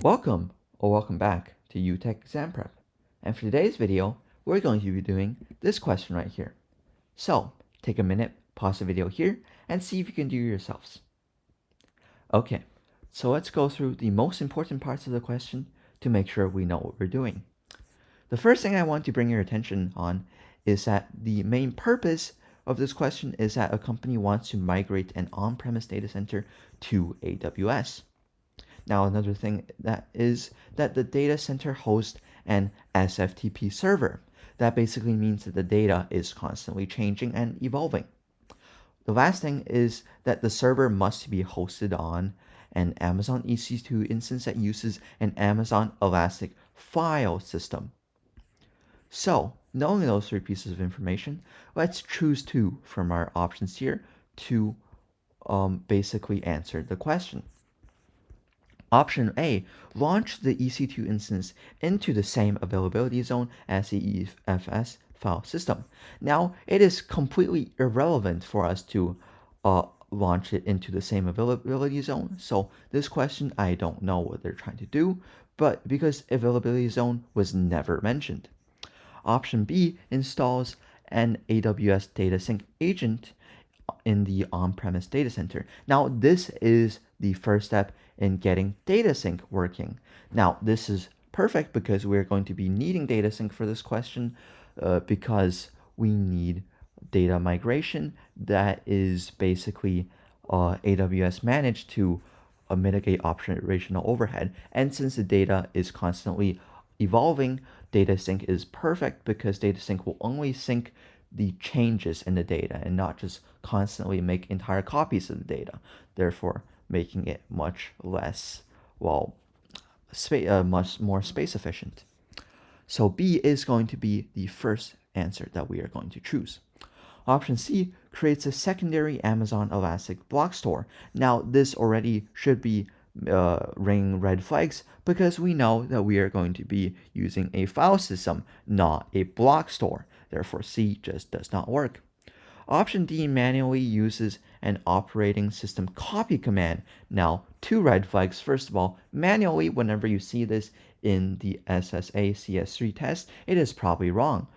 Welcome back to UTech Exam Prep. And for today's video, we're going to be doing this question right here. So take a minute, pause the video here, and see if you can do it yourselves. Okay, so let's go through the most important parts of the question to make sure we know what we're doing. The first thing I want to bring your attention on is that the main purpose of this question is that a company wants to migrate an on-premise data center to AWS. Now, another thing that is that the data center hosts an SFTP server. That basically means that the data is constantly changing and evolving. The last thing is that the server must be hosted on an Amazon EC2 instance that uses an Amazon Elastic file system. So, knowing those three pieces of information, let's choose two from our options here to basically answer the question. Option A, launch the EC2 instance into the same availability zone as the EFS file system. Now, it is completely irrelevant for us to launch it into the same availability zone. So this question, I don't know what they're trying to do, but because availability zone was never mentioned. Option B installs an AWS DataSync agent in the on-premise data center. Now, this is the first step in getting DataSync working. Now, this is perfect because we're going to be needing DataSync for this question because we need data migration that is basically AWS managed to mitigate operational overhead. And since the data is constantly evolving, DataSync is perfect because DataSync will only sync the changes in the data and not just constantly make entire copies of the data, therefore making it much less, much more space efficient. So B is going to be the first answer that we are going to choose. Option C creates a secondary Amazon Elastic block store. Now, this already should be ringing red flags because we know that we are going to be using a file system, not a block store. Therefore, C just does not work. Option D manually uses an operating system copy command. Now, two red flags. First of all, manually, whenever you see this in the SAA C03 test, it is probably wrong.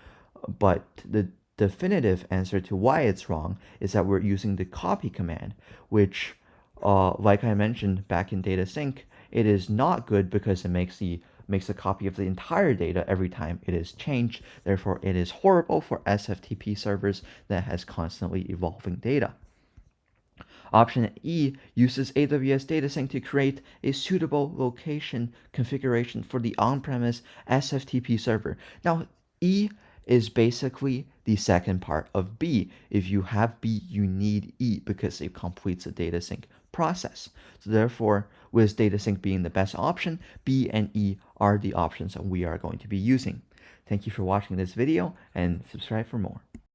But the definitive answer to why it's wrong is that we're using the copy command, which, like I mentioned back in DataSync, it is not good because it makes a copy of the entire data every time it is changed. Therefore, it is horrible for SFTP servers that has constantly evolving data. Option E uses AWS DataSync to create a suitable location configuration for the on-premise SFTP server. Now, E is basically the second part of B. If you have B, you need E because it completes the DataSync process. So therefore, with DataSync being the best option, B and E are the options that we are going to be using. Thank you for watching this video and subscribe for more.